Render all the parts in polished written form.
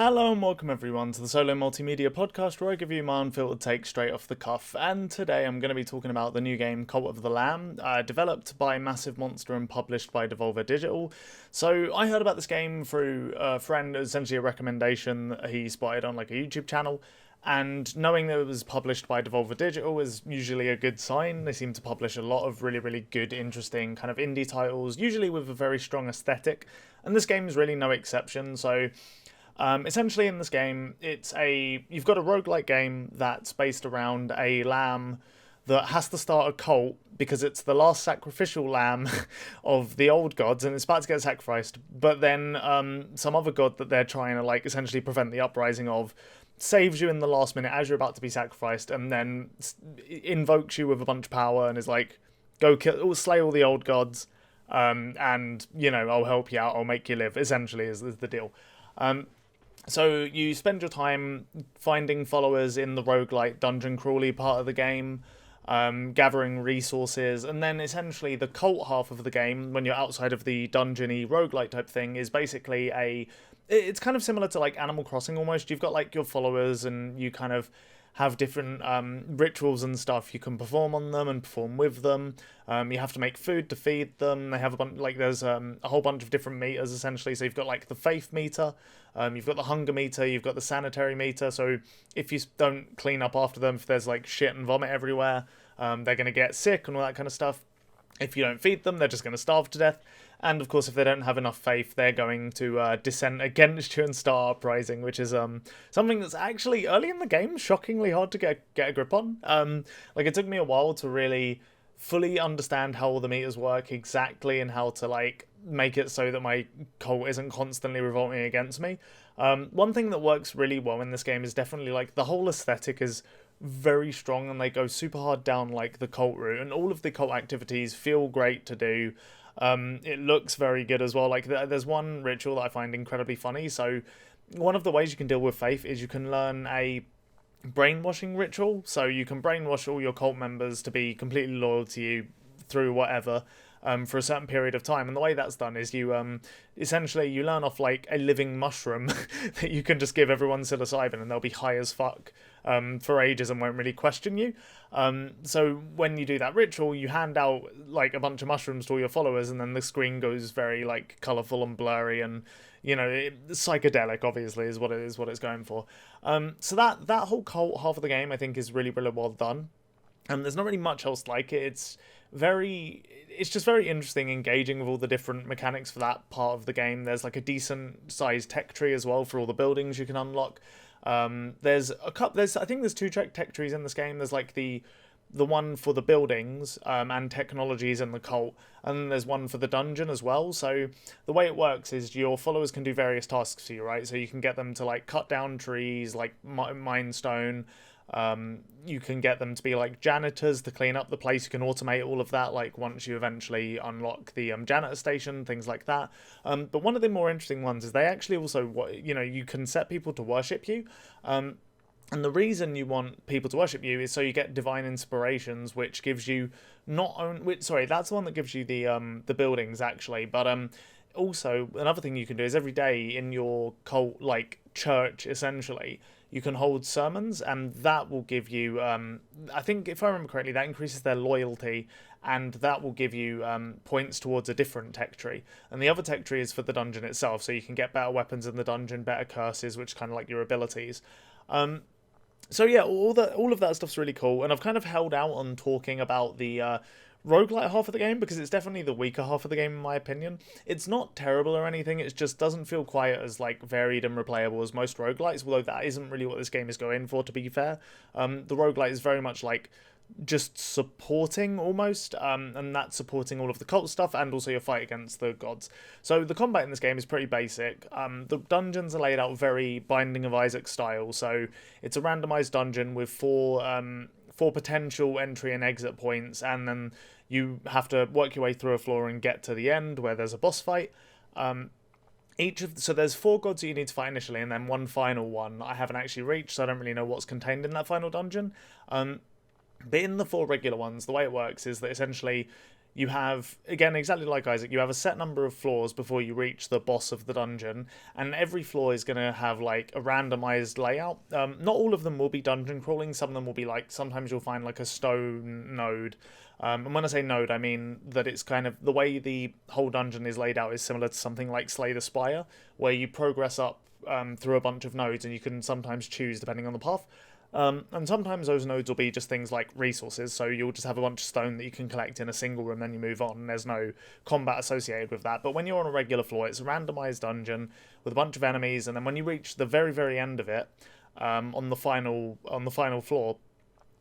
Hello and welcome everyone to the Solo Multimedia Podcast, where I give you my unfiltered take straight off the cuff. And today I'm going to be talking about the new game Cult of the Lamb, developed by Massive Monster and published by Devolver Digital. So I heard about this game through a friend, essentially a recommendation that he spotted on like a YouTube channel. And knowing that it was published by Devolver Digital is usually a good sign. They seem to publish a lot of really good, interesting kind of indie titles, usually with a very strong aesthetic. And this game is really no exception. So essentially in this game, you've got a roguelike game that's based around a lamb that has to start a cult because it's the last sacrificial lamb of the old gods and it's about to get sacrificed. But then some other god that they're trying to like essentially prevent the uprising of saves you in the last minute as you're about to be sacrificed and then invokes you with a bunch of power and is like, go kill, slay all the old gods, and I'll help you out, I'll make you live. Essentially, is the deal. So you spend your time finding followers in the roguelike dungeon crawly part of the game, gathering resources, and then essentially the cult half of the game, when you're outside of the dungeony roguelike type thing, is basically it's kind of similar to like Animal Crossing almost. You've got like your followers and you kind of have different rituals and stuff you can perform on them and perform with them. You have to make food to feed them. They have a bunch, like there's a whole bunch of different meters essentially. So you've got like the faith meter, you've got the hunger meter, you've got the sanitary meter. So if you don't clean up after them, if there's like shit and vomit everywhere, they're going to get sick and all that kind of stuff. If you don't feed them, they're just going to starve to death. And of course, if they don't have enough faith, they're going to dissent against you and start uprising, which is something that's actually early in the game shockingly hard to get a grip on. Like it took me a while to really fully understand how all the meters work exactly and how to like make it so that my cult isn't constantly revolting against me. One thing that works really well in this game is definitely like the whole aesthetic is very strong and they go super hard down like the cult route, and all of the cult activities feel great to do. It looks very good as well. Like there's one ritual that I find incredibly funny. So one of the ways you can deal with faith is you can learn a brainwashing ritual. So you can brainwash all your cult members to be completely loyal to you through whatever, for a certain period of time. And the way that's done is you essentially you learn off like a living mushroom that you can just give everyone psilocybin and they'll be high as fuck for ages and won't really question you. So when you do that ritual, you hand out like a bunch of mushrooms to all your followers, and then the screen goes very like colourful and blurry, and psychedelic obviously is what it's going for. So that whole cult half of the game I think is really well done. There's not really much else like it. It's just very interesting, engaging with all the different mechanics for that part of the game. There's like a decent sized tech tree as well for all the buildings you can unlock. There's I think there's two tech trees in this game. There's like the one for the buildings and technologies and the cult, and then there's one for the dungeon as well. So the way it works is your followers can do various tasks for you, right? So you can get them to like cut down trees, like mine stone. You can get them to be like janitors to clean up the place. You can automate all of that, like once you eventually unlock the janitor station, things like that. But one of the more interesting ones is they actually also, you can set people to worship you. And the reason you want people to worship you is so you get divine inspirations, which gives you that's the one that gives you the buildings actually, but also another thing you can do is every day in your cult like church essentially you can hold sermons, and that will give you I think if I remember correctly that increases their loyalty, and that will give you points towards a different tech tree, and the other tech tree is for the dungeon itself, so you can get better weapons in the dungeon, better curses, which kind of like your abilities. So yeah, all of that stuff's really cool, and I've kind of held out on talking about the roguelite half of the game because it's definitely the weaker half of the game in my opinion. It's not terrible or anything, it just doesn't feel quite as like varied and replayable as most roguelites, although that isn't really what this game is going for, to be fair. The roguelite is very much like just supporting almost, and that's supporting all of the cult stuff and also your fight against the gods. So the combat in this game is pretty basic. The dungeons are laid out very Binding of Isaac style, so it's a randomized dungeon with four potential entry and exit points, and then you have to work your way through a floor and get to the end where there's a boss fight. So there's four gods that you need to fight initially, and then one final one I haven't actually reached, so I don't really know what's contained in that final dungeon. But in the four regular ones, the way it works is that essentially you have, again, exactly like Isaac, you have a set number of floors before you reach the boss of the dungeon, and every floor is going to have like a randomized layout. Not all of them will be dungeon crawling. Some of them will be like, sometimes you'll find like a stone node. And when I say node, I mean that it's kind of the way the whole dungeon is laid out is similar to something like Slay the Spire, where you progress up through a bunch of nodes, and you can sometimes choose depending on the path. And sometimes those nodes will be just things like resources, so you'll just have a bunch of stone that you can collect in a single room, then you move on, and there's no combat associated with that. But when you're on a regular floor, it's a randomized dungeon with a bunch of enemies, and then when you reach the very, very end of it, on the final floor,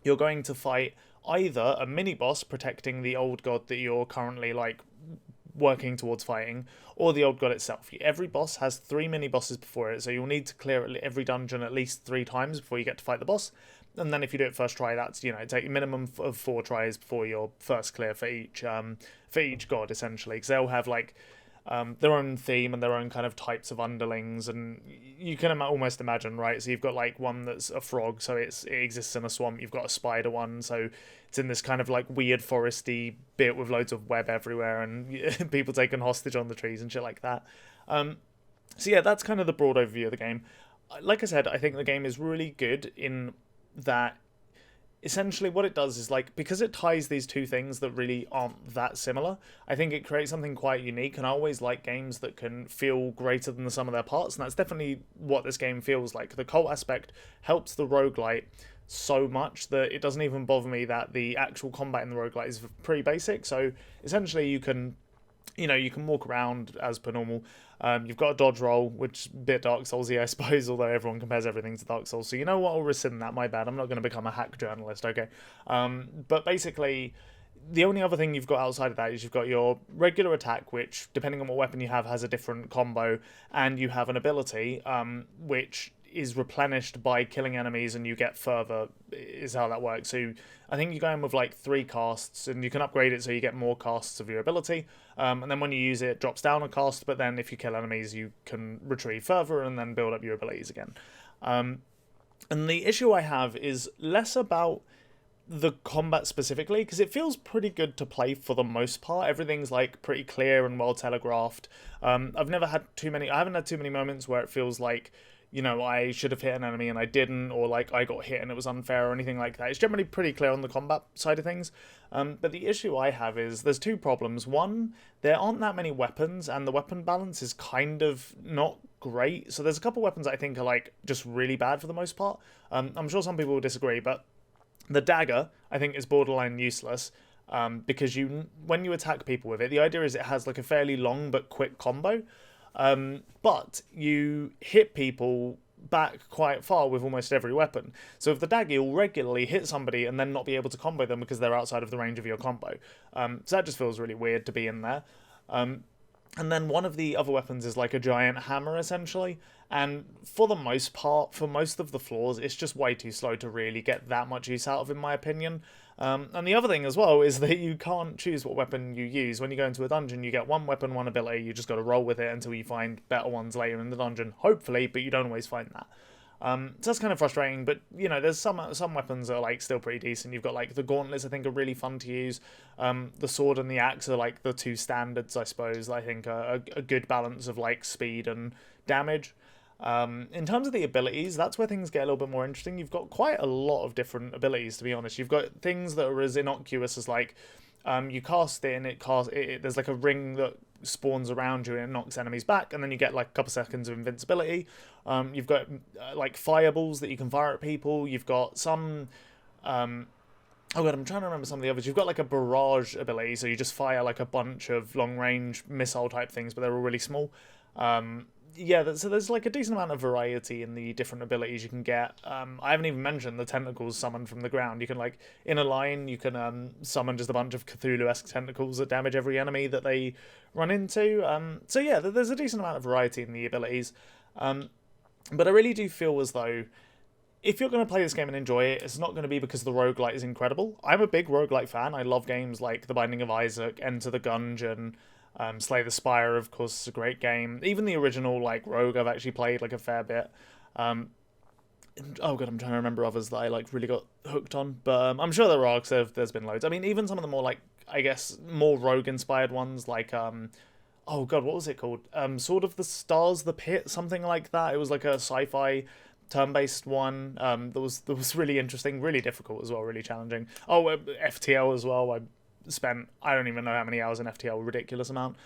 you're going to fight either a mini boss protecting the old god that you're currently like working towards fighting, or the old god itself. Every boss has 3 mini bosses before it, so you'll need to clear every dungeon at least 3 times before you get to fight the boss. And then if you do it first try, that's, take a minimum of 4 tries before your first clear for each god, essentially, because they'll have like their own theme and their own kind of types of underlings, and you can almost imagine, right? So you've got like one that's a frog, so it exists in a swamp. You've got a spider one, so it's in this kind of like weird foresty bit with loads of web everywhere, and people taken hostage on the trees and shit like that. So yeah, that's kind of the broad overview of the game. Like I said, I think the game is really good in that essentially what it does is, like, because it ties these two things that really aren't that similar, I think it creates something quite unique, and I always like games that can feel greater than the sum of their parts, and that's definitely what this game feels like. The cult aspect helps the roguelite so much that it doesn't even bother me that the actual combat in the roguelite is pretty basic. So essentially you can walk around as per normal. You've got a dodge roll, which is a bit Dark Soulsy, I suppose, although everyone compares everything to Dark Souls. So you know what, I'll rescind that, my bad. I'm not going to become a hack journalist, okay? But basically, the only other thing you've got outside of that is you've got your regular attack, which, depending on what weapon you have, has a different combo, and you have an ability, which is replenished by killing enemies, and you get further, is how that works. So I think you go in with like 3 casts, and you can upgrade it so you get more casts of your ability, and then when you use it, it drops down a cast, but then if you kill enemies, you can retrieve further and then build up your abilities again. And the issue I have is less about the combat specifically, because it feels pretty good to play for the most part. Everything's like pretty clear and well telegraphed. I haven't had too many moments where it feels like, I should have hit an enemy and I didn't, or like I got hit and it was unfair or anything like that. It's generally pretty clear on the combat side of things. But the issue I have is there's 2 problems. One, there aren't that many weapons, and the weapon balance is kind of not great. So there's a couple weapons I think are like just really bad for the most part. I'm sure some people will disagree, but the dagger I think is borderline useless. Because when you attack people with it, the idea is it has like a fairly long but quick combo. But you hit people back quite far with almost every weapon. So with the dagger, you'll regularly hit somebody and then not be able to combo them because they're outside of the range of your combo. So that just feels really weird to be in there. And then one of the other weapons is like a giant hammer, essentially. And for the most part, for most of the floors, it's just way too slow to really get that much use out of, in my opinion. And the other thing as well is that you can't choose what weapon you use. When you go into a dungeon, you get one weapon, one ability. You just got to roll with it until you find better ones later in the dungeon, hopefully, but you don't always find that. So that's kind of frustrating, but there's some weapons that are like still pretty decent. You've got like the gauntlets, I think, are really fun to use. The sword and the axe are like the 2 standards, I suppose. I think are a good balance of like speed and damage. In terms of the abilities, that's where things get a little bit more interesting. You've got quite a lot of different abilities, to be honest. You've got things that are as innocuous as like you cast it and there's like a ring that spawns around you and it knocks enemies back, and then you get like a couple seconds of invincibility. You've got like fireballs that you can fire at people. You've got some oh god, I'm trying to remember some of the others. You've got like a barrage ability, so you just fire like a bunch of long range missile type things, but they're all really small. So there's like a decent amount of variety in the different abilities you can get. I haven't even mentioned the tentacles summoned from the ground. You can, like, in a line, you can summon just a bunch of Cthulhu-esque tentacles that damage every enemy that they run into. So yeah, there's a decent amount of variety in the abilities. But I really do feel as though if you're going to play this game and enjoy it, it's not going to be because the roguelite is incredible. I'm a big roguelite fan. I love games like The Binding of Isaac, Enter the Gungeon, Slay the Spire, of course, is a great game. Even the original, like, Rogue, I've actually played, like, a fair bit. Oh god, I'm trying to remember others that I, like, really got hooked on. But I'm sure there are, because there's been loads. I mean, even some of the more, like, I guess, more rogue-inspired ones, like, oh god, what was it called? Sword of the Stars, The Pit, something like that. It was like a sci-fi turn-based one that was really interesting, really difficult as well, really challenging. Oh, FTL as well. I spent, I don't even know how many hours in FTL, ridiculous amount.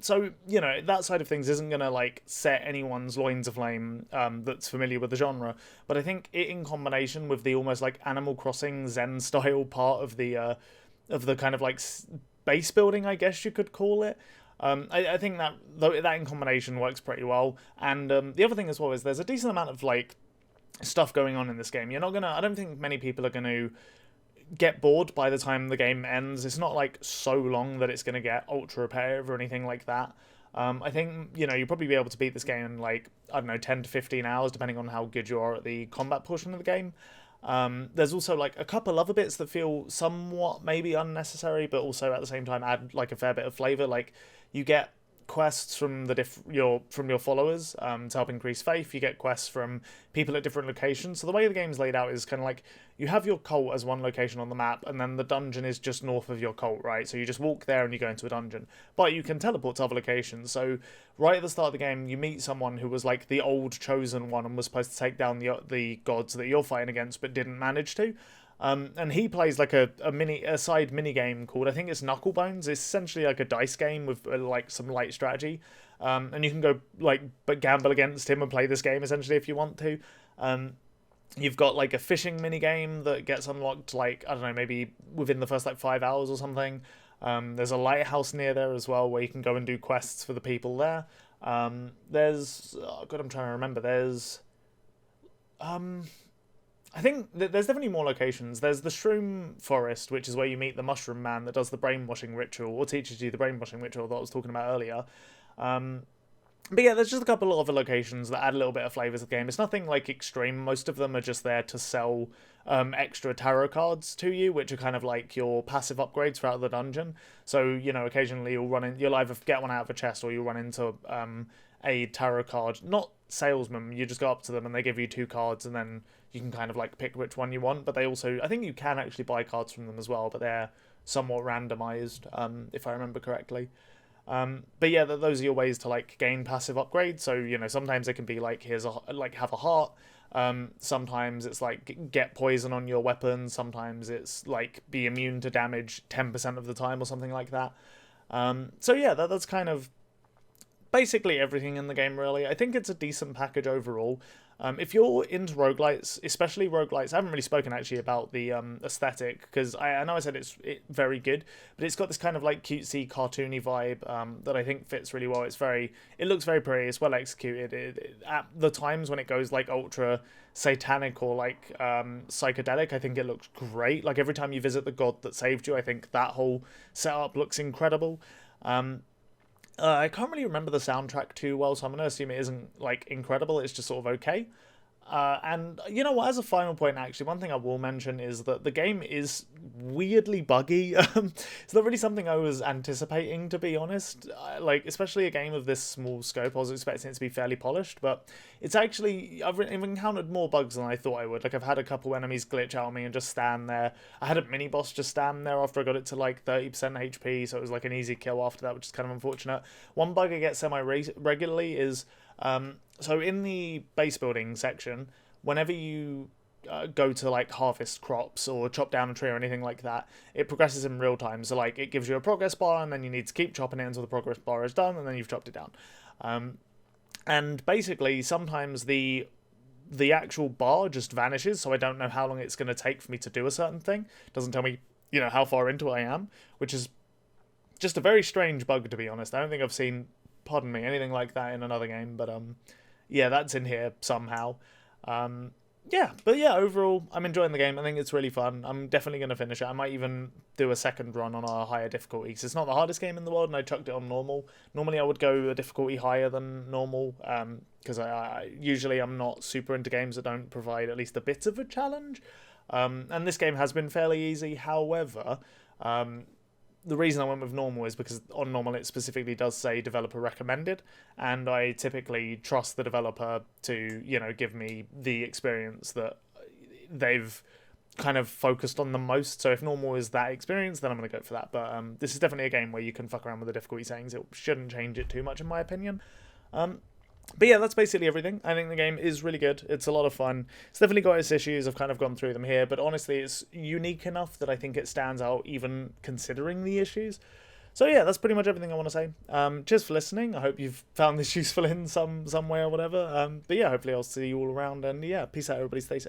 So, that side of things isn't going to, like, set anyone's loins aflame that's familiar with the genre. But I think it, in combination with the almost, like, Animal Crossing Zen-style part of the kind of, like, base building, I guess you could call it, I think that in combination works pretty well. And the other thing as well is there's a decent amount of, like, stuff going on in this game. I don't think many people are going to get bored by the time the game ends. It's not like so long that it's going to get ultra repetitive or anything like that. I think, you'll probably be able to beat this game in, like, I don't know, 10 to 15 hours, depending on how good you are at the combat portion of the game. There's also, like, a couple other bits that feel somewhat maybe unnecessary, but also at the same time add, like, a fair bit of flavour. Like, you get quests from your followers to help increase faith. You get quests from people at different locations. So the way the game's laid out is kind of like you have your cult as one location on the map, and then the dungeon is just north of your cult, right? So you just walk there and you go into a dungeon, but you can teleport to other locations. So right at the start of the game, you meet someone who was like the old chosen one and was supposed to take down the gods that you're fighting against, but didn't manage to. And he plays like a side mini game called, I think it's Knucklebones. It's essentially like a dice game with like some light strategy, and you can go but gamble against him and play this game essentially if you want to. You've got like a fishing mini game that gets unlocked, like, I don't know, maybe within the first like 5 hours or something. There's a lighthouse near there as well where you can go and do quests for the people there. I'm trying to remember. I think there's definitely more locations. There's the Shroom Forest, which is where you meet the Mushroom Man that does the brainwashing ritual, or teaches you the brainwashing ritual that I was talking about earlier. But yeah, there's just a couple of other locations that add a little bit of flavour to the game. It's nothing like extreme. Most of them are just there to sell extra tarot cards to you, which are kind of like your passive upgrades throughout the dungeon. So, occasionally you'll either get one out of a chest or you'll run into a tarot card, not salesman. You just go up to them and they give you 2 cards, and then you can kind of like pick which one you want. But they also, I think you can actually buy cards from them as well, but they're somewhat randomized, if I remember correctly. But yeah, those are your ways to like gain passive upgrades. So, sometimes it can be like, have a heart. Sometimes it's like get poison on your weapon. Sometimes it's like be immune to damage 10% of the time or something like that. So yeah, that's kind of basically everything in the game, really. I think it's a decent package overall. If you're into roguelites, especially roguelites, I haven't really spoken actually about the aesthetic, because I know I said it's very good, but it's got this kind of like cutesy, cartoony vibe that I think fits really well. It looks very pretty, it's well executed. At the times when it goes like ultra satanic or like psychedelic, I think it looks great. Like every time you visit the god that saved you, I think that whole setup looks incredible. I can't really remember the soundtrack too well, so I'm going to assume it isn't, like, incredible. It's just sort of okay. And you know what, as a final point, actually, one thing I will mention is that the game is weirdly buggy. It's not really something I was anticipating, to be honest. Like, especially a game of this small scope, I was expecting it to be fairly polished, but it's actually, I've encountered more bugs than I thought I would. Like, I've had a couple enemies glitch out on me and just stand there. I had a mini-boss just stand there after I got it to, like, 30% HP, so it was, like, an easy kill after that, which is kind of unfortunate. One bug I get semi-regularly is... so in the base building section, whenever you go to like harvest crops or chop down a tree or anything like that, it progresses in real time. So like it gives you a progress bar, and then you need to keep chopping it until the progress bar is done, and then you've chopped it down. And basically sometimes the actual bar just vanishes, so I don't know how long it's going to take for me to do a certain thing. It doesn't tell me, how far into I am, which is just a very strange bug, to be honest. I don't think I've seen, pardon me, anything like that in another game, but yeah, that's in here somehow. But overall, I'm enjoying the game. I think it's really fun. I'm definitely going to finish it. I might even do a second run on a higher difficulty, because it's not the hardest game in the world, and I chucked it on normal. Normally, I would go a difficulty higher than normal, because I usually I'm not super into games that don't provide at least a bit of a challenge. And this game has been fairly easy. However, the reason I went with normal is because on normal it specifically does say developer recommended, and I typically trust the developer to, give me the experience that they've kind of focused on the most. So if normal is that experience, then I'm going to go for that. But this is definitely a game where you can fuck around with the difficulty settings. It shouldn't change it too much, in my opinion. But yeah, that's basically everything. I think the game is really good. It's a lot of fun. It's definitely got its issues. I've kind of gone through them here, but honestly, it's unique enough that I think it stands out even considering the issues. So yeah, that's pretty much everything I want to say. Cheers for listening. I hope you've found this useful in some way or whatever. But yeah, hopefully I'll see you all around. And yeah, peace out, everybody. Stay safe.